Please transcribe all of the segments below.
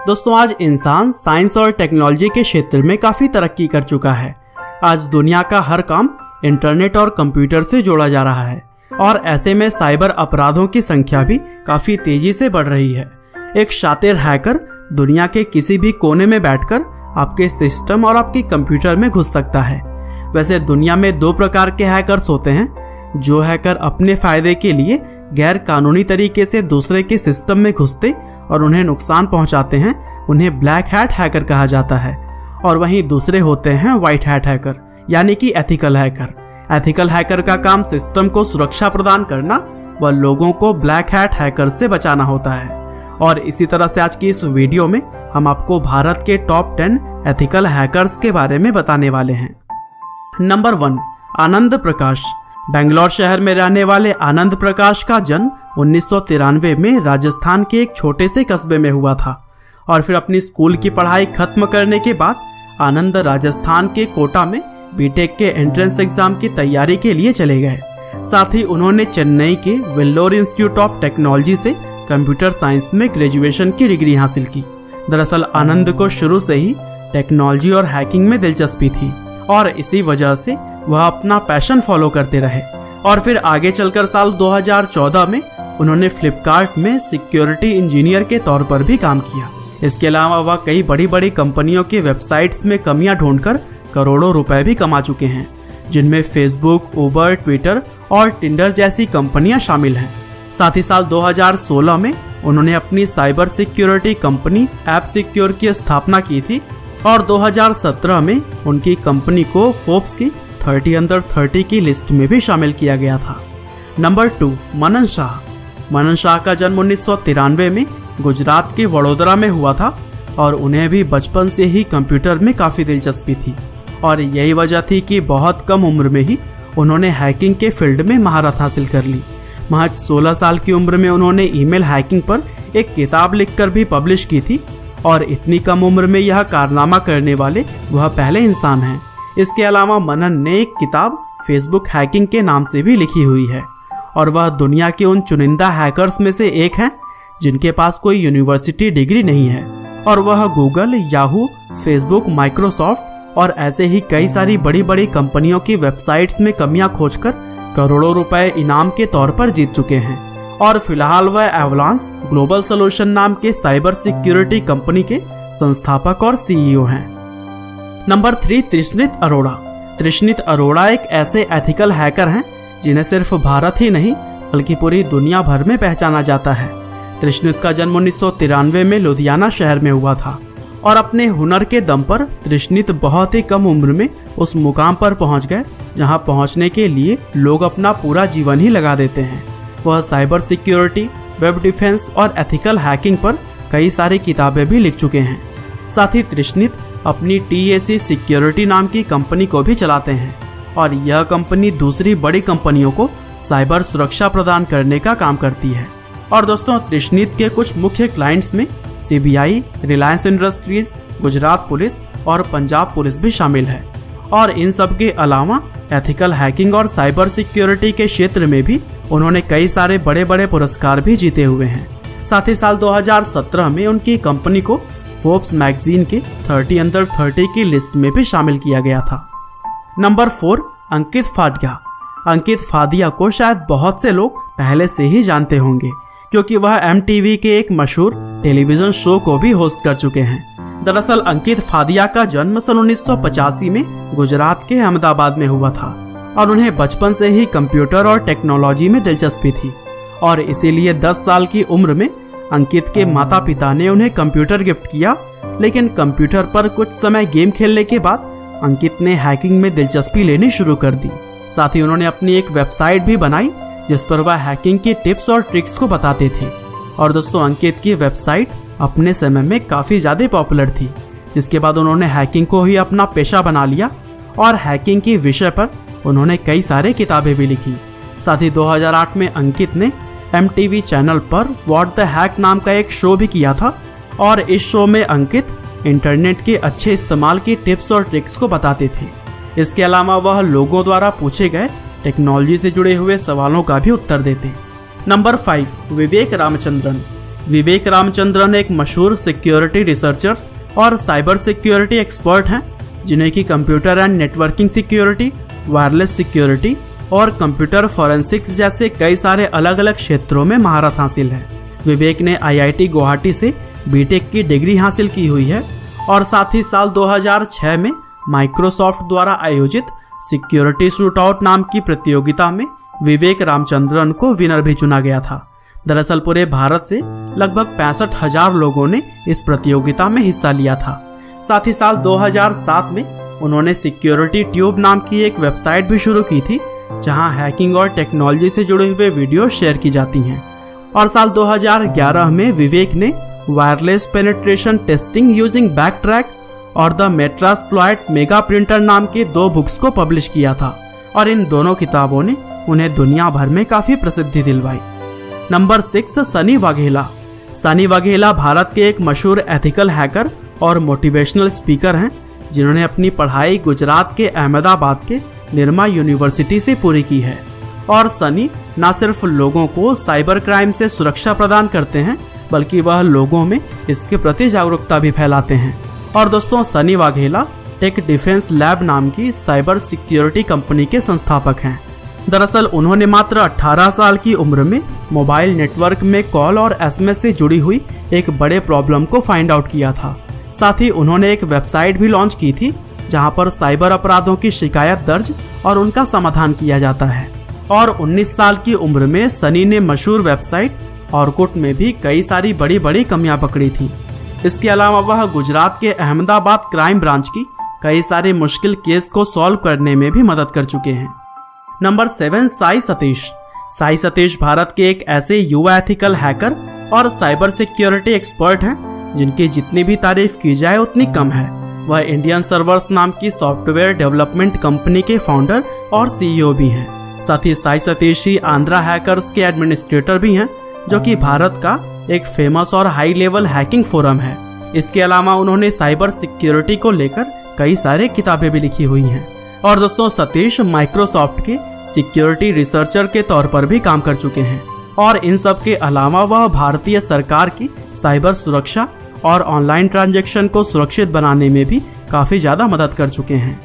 दोस्तों आज इंसान साइंस और टेक्नोलॉजी के क्षेत्र में काफी तरक्की कर चुका है। आज दुनिया का हर काम इंटरनेट और कंप्यूटर से जोड़ा जा रहा है और ऐसे में साइबर अपराधों की संख्या भी काफी तेजी से बढ़ रही है। एक शातिर हैकर दुनिया के किसी भी कोने में बैठकर आपके सिस्टम और आपके कंप्यूटर में घुस सकता है। वैसे दुनिया में दो प्रकार के हैकर्स होते हैं। जो हैकर अपने फायदे के लिए गैर कानूनी तरीके से दूसरे के सिस्टम में घुसते और उन्हें नुकसान पहुंचाते हैं, उन्हें ब्लैक हैट हैकर कहा जाता है। और वहीं दूसरे होते हैं व्हाइट हैट हैकर, यानी कि एथिकल हैकर। एथिकल हैकर का काम सिस्टम को सुरक्षा प्रदान करना व लोगों को ब्लैक हैट हैकर से बचाना होता है। और इसी तरह से आज की इस वीडियो में हम आपको भारत के टॉप 10 एथिकल हैकर्स के बारे में बताने वाले हैं। नंबर 1, आनंद प्रकाश। बेंगलोर शहर में रहने वाले आनंद प्रकाश का जन्म 1993 में राजस्थान के एक छोटे से कस्बे में हुआ था और फिर अपनी स्कूल की पढ़ाई खत्म करने के बाद आनंद राजस्थान के कोटा में बीटेक के एंट्रेंस एग्जाम की तैयारी के लिए चले गए। साथ ही उन्होंने चेन्नई के वेल्लोर इंस्टीट्यूट ऑफ टेक्नोलॉजी से कंप्यूटर साइंस में ग्रेजुएशन की डिग्री हासिल की। दरअसल आनंद को शुरू से ही टेक्नोलॉजी और हैकिंग में दिलचस्पी थी और इसी वजह से वह अपना पैशन फॉलो करते रहे। और फिर आगे चलकर साल 2014 में उन्होंने फ्लिपकार्ट में सिक्योरिटी इंजीनियर के तौर पर भी काम किया। इसके अलावा वह कई बड़ी बड़ी कंपनियों के वेबसाइट्स में कमियां ढूंढकर करोड़ों रुपए भी कमा चुके हैं, जिनमें फेसबुक, उबर, ट्विटर और टिंडर जैसी कंपनियां शामिल हैं। साथ ही साल 2016 में उन्होंने अपनी cyber security company app secure की स्थापना की थी और 2017 में उनकी कंपनी को फोर्ब्स की 30 अंडर 30 की लिस्ट में भी शामिल किया गया था। नंबर 2, मनन शाह। मनन शाह का जन्म 1993 में गुजरात के वडोदरा में हुआ था और उन्हें भी बचपन से ही कंप्यूटर में काफ़ी दिलचस्पी थी और यही वजह थी कि बहुत कम उम्र में ही उन्होंने हैकिंग के फील्ड में महारत हासिल कर ली। महज 16 साल की उम्र में उन्होंने ईमेल हैकिंग पर एक किताब लिखकर भी पब्लिश की थी और इतनी कम उम्र में यह कारनामा करने वाले वह पहले इंसान हैं। इसके अलावा मनन ने एक किताब फेसबुक हैकिंग के नाम से भी लिखी हुई है और वह दुनिया के उन चुनिंदा हैकर्स में से एक हैं जिनके पास कोई यूनिवर्सिटी डिग्री नहीं है और वह गूगल, याहू, फेसबुक, माइक्रोसॉफ्ट और ऐसे ही कई सारी बड़ी बड़ी कंपनियों की वेबसाइट्स में कमियां खोजकर करोड़ों रुपए इनाम के तौर पर जीत चुके हैं। और फिलहाल वह एवलांस ग्लोबल सॉल्यूशन नाम के साइबर सिक्योरिटी कंपनी के संस्थापक और सीईओ हैं। नंबर 3, तृष्णित अरोड़ा। तृष्णित अरोड़ा एक ऐसे एथिकल हैकर हैं जिन्हें सिर्फ भारत ही नहीं बल्कि पूरी दुनिया भर में पहचाना जाता है। तृष्णित का जन्म 1993 में लुधियाना शहर में हुआ था और अपने हुनर के दम पर तृष्णित बहुत ही कम उम्र में उस मुकाम पर पहुंच गए जहां पहुंचने के लिए लोग अपना पूरा जीवन ही लगा देते हैं। वह साइबर सिक्योरिटी, वेब डिफेंस और एथिकल हैकिंग पर कई सारी किताबें भी लिख चुके हैं। साथ ही तृष्णित अपनी TAC सिक्योरिटी नाम की कंपनी को भी चलाते हैं और यह कंपनी दूसरी बड़ी कंपनियों को साइबर सुरक्षा प्रदान करने का काम करती है। और दोस्तों तृष्णित के कुछ मुख्य क्लाइंट्स में CBI, Reliance industries, Gujarat police और पंजाब पुलिस भी शामिल है। और इन सब के अलावा एथिकल हैकिंग और साइबर सिक्योरिटी के क्षेत्र में भी उन्होंने कई सारे बड़े बड़े पुरस्कार भी जीते हुए हैं। साथ ही साल 2017 में उनकी कंपनी को फोर्ब्स मैगजीन के 30 अंडर 30 की लिस्ट में भी शामिल किया गया था। नंबर 4, अंकित फाडिया। अंकित फाडिया को शायद बहुत से लोग पहले से ही जानते होंगे क्योंकि वह MTV के एक मशहूर टेलीविजन शो को भी होस्ट कर चुके हैं। दरअसल अंकित फाडिया का जन्म सन 1985 में गुजरात के अहमदाबाद में हुआ था और उन्हें बचपन से ही कंप्यूटर और टेक्नोलॉजी में दिलचस्पी थी और इसीलिए 10 साल की उम्र में अंकित के माता पिता ने उन्हें कंप्यूटर गिफ्ट किया। लेकिन कंप्यूटर पर कुछ समय गेम खेलने के बाद अंकित ने हैकिंग में दिलचस्पी लेनी शुरू कर दी। साथ ही उन्होंने अपनी एक वेबसाइट भी बनाई जिस पर वह हैकिंग की टिप्स और ट्रिक्स को बताते थे। और दोस्तों अंकित की वेबसाइट अपने समय में काफ़ी ज़्यादा पॉपुलर थी, जिसके बाद उन्होंने हैकिंग को ही अपना पेशा बना लिया और हैकिंग के विषय पर उन्होंने कई सारे किताबें भी लिखी। साथ ही 2008 में अंकित ने MTV चैनल पर व्हाट द हैक नाम का एक शो भी किया था और इस शो में अंकित इंटरनेट के अच्छे इस्तेमाल की टिप्स और ट्रिक्स को बताते थे। इसके अलावा वह लोगों द्वारा पूछे गए टेक्नोलॉजी से जुड़े हुए सवालों का भी उत्तर देते। नंबर 5, विवेक रामचंद्रन। विवेक रामचंद्रन एक मशहूर सिक्योरिटी रिसर्चर और साइबर सिक्योरिटी एक्सपर्ट हैं, जिन्हें की computer and networking security, wireless security और कंप्यूटर फॉरेंसिक्स जैसे कई सारे अलग अलग क्षेत्रों में महारत हासिल है। विवेक ने IIT गुवाहाटी से बीटेक की डिग्री हासिल की हुई है और साथ ही साल 2006 में माइक्रोसॉफ्ट द्वारा आयोजित सिक्योरिटी शूटआउट नाम की प्रतियोगिता में विवेक रामचंद्रन को विनर भी चुना गया था। दरअसल पूरे भारत से लगभग 65,000 लोगों ने इस प्रतियोगिता में हिस्सा लिया था। साथ ही साल 2007 में उन्होंने सिक्योरिटी ट्यूब नाम की एक वेबसाइट भी शुरू की थी, जहां हैकिंग और टेक्नोलॉजी से जुड़े हुए वीडियो शेयर की जाती हैं। और साल 2011 में विवेक ने वायरलेस पेनिट्रेशन टेस्टिंग यूजिंग बैकट्रैक और द मेट्रास्प्लॉइट मेगा प्रिंटर नाम के 2 बुक्स को पब्लिश किया था और इन दोनों किताबों ने उन्हें दुनिया भर में काफी प्रसिद्धि दिलवाई। नंबर 6, सनी वाघेला। सनी वाघेला भारत के एक मशहूर एथिकल हैकर और मोटिवेशनल स्पीकर हैं, जिन्होंने अपनी पढ़ाई गुजरात के अहमदाबाद के निर्मा यूनिवर्सिटी से पूरी की है। और सनी न सिर्फ लोगों को साइबर क्राइम से सुरक्षा प्रदान करते हैं, बल्कि वह लोगों में इसके प्रति जागरूकता भी फैलाते हैं। और दोस्तों, Sunny Vaghela tech defence lab नाम की साइबर सिक्योरिटी कंपनी के संस्थापक हैं। दरअसल उन्होंने मात्र 18 साल की उम्र में मोबाइल नेटवर्क में कॉल और SMS से जुड़ी हुई एक बड़े प्रॉब्लम को फाइंड आउट किया था। साथ ही उन्होंने एक वेबसाइट भी लॉन्च की थी, जहां पर साइबर अपराधों की शिकायत दर्ज और उनका समाधान किया जाता है। और 19 साल की उम्र में सनी ने मशहूर वेबसाइट ऑर्कुट में भी कई सारी बड़ी बड़ी कमियां पकड़ी थी। इसके अलावा वह गुजरात के अहमदाबाद क्राइम ब्रांच की कई सारे मुश्किल केस को सॉल्व करने में भी मदद कर चुके हैं। नंबर 7, साई सतीश। साई सतीश भारत के एक ऐसे युवा एथिकल हैकर और साइबर सिक्योरिटी एक्सपर्ट हैं, जिनकी जितनी भी तारीफ की जाए उतनी कम है। वह इंडियन सर्वर्स नाम की सॉफ्टवेयर डेवलपमेंट कंपनी के फाउंडर और CEO भी हैं। साथ ही साई सतीश ही आंध्रा हैकर्स के एडमिनिस्ट्रेटर भी हैं, जो कि भारत का एक फेमस और हाई लेवल हैकिंग फोरम है। इसके अलावा उन्होंने साइबर सिक्योरिटी को लेकर कई सारे किताबें भी लिखी हुई हैं। और दोस्तों, सतीश माइक्रोसॉफ्ट के सिक्योरिटी रिसर्चर के तौर पर भी काम कर चुके हैं। और इन सब के अलावा वह भारतीय सरकार की साइबर सुरक्षा और ऑनलाइन ट्रांजैक्शन को सुरक्षित बनाने में भी काफी ज्यादा मदद कर चुके हैं।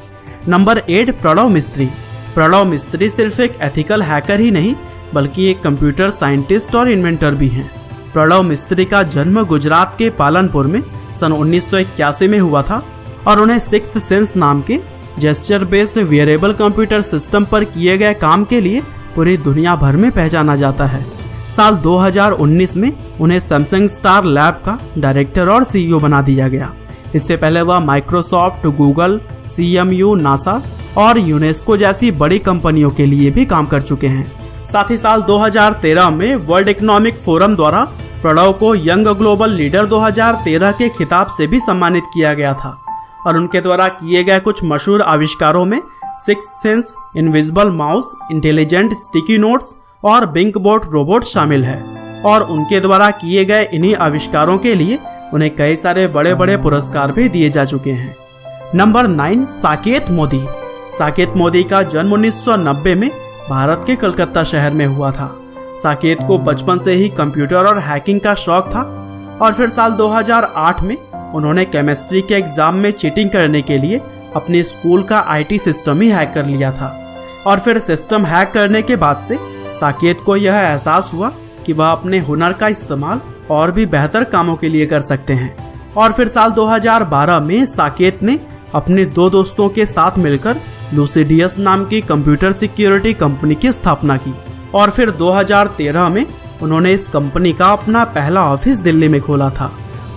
नंबर 8, प्रणव मिस्त्री। प्रणव मिस्त्री सिर्फ एक एथिकल हैकर ही नहीं, बल्कि एक कंप्यूटर साइंटिस्ट और इन्वेंटर भी हैं। प्रणव मिस्त्री का जन्म गुजरात के पालनपुर में सन 1981 में हुआ था और उन्हें सिक्स्थ सेंस नाम के gesture based variable computer system पर किए गए काम के लिए पूरी दुनिया भर में पहचाना जाता है। साल 2019 में उन्हें सैमसंग स्टार लैब का डायरेक्टर और CEO बना दिया गया। इससे पहले वह माइक्रोसॉफ्ट, गूगल, CMU, नासा और यूनेस्को जैसी बड़ी कंपनियों के लिए भी काम कर चुके हैं। साथ ही साल 2013 में वर्ल्ड इकोनॉमिक फोरम द्वारा प्रणव को यंग ग्लोबल लीडर 2013 के खिताब से भी सम्मानित किया गया था। और उनके द्वारा किए गए कुछ मशहूर आविष्कारों में sixth sense, invisible mouse, intelligent sticky notes और बिंकबॉट रोबोट शामिल है। और उनके द्वारा किए गए इन्हीं आविष्कारों के लिए उन्हें कई सारे बड़े बड़े पुरस्कार भी दिए जा चुके हैं। नंबर 9, साकेत मोदी। साकेत मोदी का जन्म 1990 में भारत के कलकत्ता शहर में हुआ था। साकेत को बचपन से ही कंप्यूटर और हैकिंग का शौक था और फिर साल 2008 में उन्होंने केमिस्ट्री के एग्जाम में चीटिंग करने के लिए अपने स्कूल का IT सिस्टम ही हैक कर लिया था। और फिर सिस्टम हैक करने के बाद से साकेत को यह एहसास हुआ कि वह अपने हुनर का इस्तेमाल और भी बेहतर कामों के लिए कर सकते हैं। और फिर साल 2012 में साकेत ने अपने 2 दोस्तों के साथ मिलकर लूसिडियस नाम की कंप्यूटर सिक्योरिटी कंपनी की स्थापना की। और फिर 2013 में उन्होंने इस कंपनी का अपना पहला ऑफिस दिल्ली में खोला था।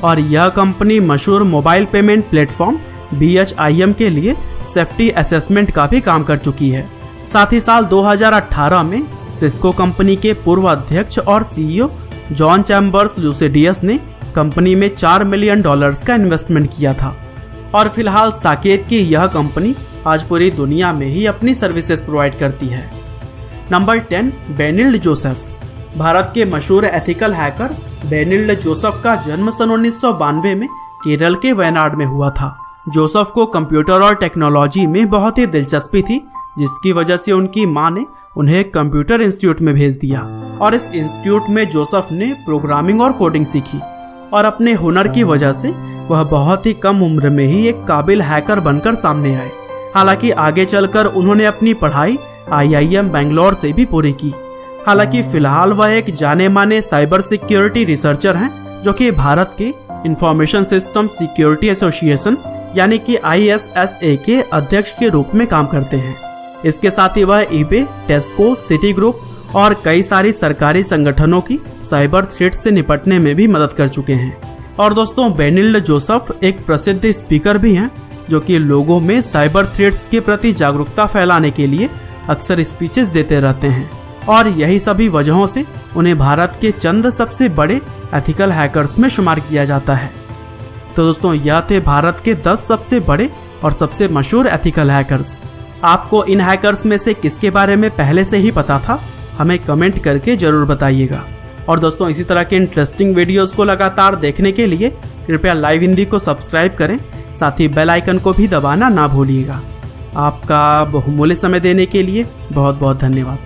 और यह कंपनी मशहूर मोबाइल पेमेंट प्लेटफॉर्म BHIM के लिए सेफ्टी असेसमेंट का भी काम कर चुकी है। साथ ही साल 2018 में सिस्को कंपनी के पूर्व अध्यक्ष और CEO जॉन चैम्बर्स लूसिडियस ने कंपनी में $4 मिलियन का इन्वेस्टमेंट किया था। और फिलहाल साकेत की यह कंपनी आज पूरी दुनिया में ही अपनी सर्विसेज प्रोवाइड करती है। Number 10, बेनिल्ड Joseph. भारत के मशहूर एथिकल हैकर बेनिल्ड जोसेफ का जन्म सन 1992 में केरल के वयनाड में हुआ था। जोसेफ को कंप्यूटर और टेक्नोलॉजी में बहुत ही दिलचस्पी थी, जिसकी वजह से उनकी मां ने उन्हें एक कंप्यूटर इंस्टीट्यूट में भेज दिया और इस इंस्टीट्यूट में जोसेफ ने प्रोग्रामिंग और कोडिंग सीखी और अपने हुनर की वजह से वह बहुत ही कम उम्र में ही एक काबिल हैकर बनकर सामने आए। हालांकि आगे चलकर उन्होंने अपनी पढ़ाई IIM बेंगलोर से भी पूरी की। हालांकि फिलहाल वह एक जाने माने साइबर सिक्योरिटी रिसर्चर हैं जो कि भारत के इंफॉर्मेशन सिस्टम सिक्योरिटी एसोसिएशन यानी कि ISSA के अध्यक्ष के रूप में काम करते हैं। इसके साथ ही वह eBay, टेस्को, सिटी ग्रुप और कई सारी सरकारी संगठनों की साइबर थ्रेट से निपटने में भी मदद कर चुके हैं। और दोस्तों, बेनिल्ड जोसेफ एक प्रसिद्ध स्पीकर भी हैं जो कि लोगों में साइबर थ्रेट्स के प्रति जागरूकता फैलाने के लिए अक्सर स्पीचेस देते रहते हैं और यही सभी वजहों से उन्हें भारत के चंद सबसे बड़े एथिकल हैकर्स में शुमार किया जाता है। तो दोस्तों, यह थे भारत के 10 सबसे बड़े और सबसे मशहूर एथिकल हैकर्स। आपको इन हैकर्स में से किसके बारे में पहले से ही पता था? हमें कमेंट करके जरूर बताइएगा। और दोस्तों, इसी तरह के इंटरेस्टिंग वीडियोस को लगातार देखने के लिए कृपया लाइव हिंदी को सब्सक्राइब करें, साथ ही बेल आइकन को भी दबाना ना भूलिएगा। आपका बहुमूल्य समय देने के लिए बहुत बहुत धन्यवाद।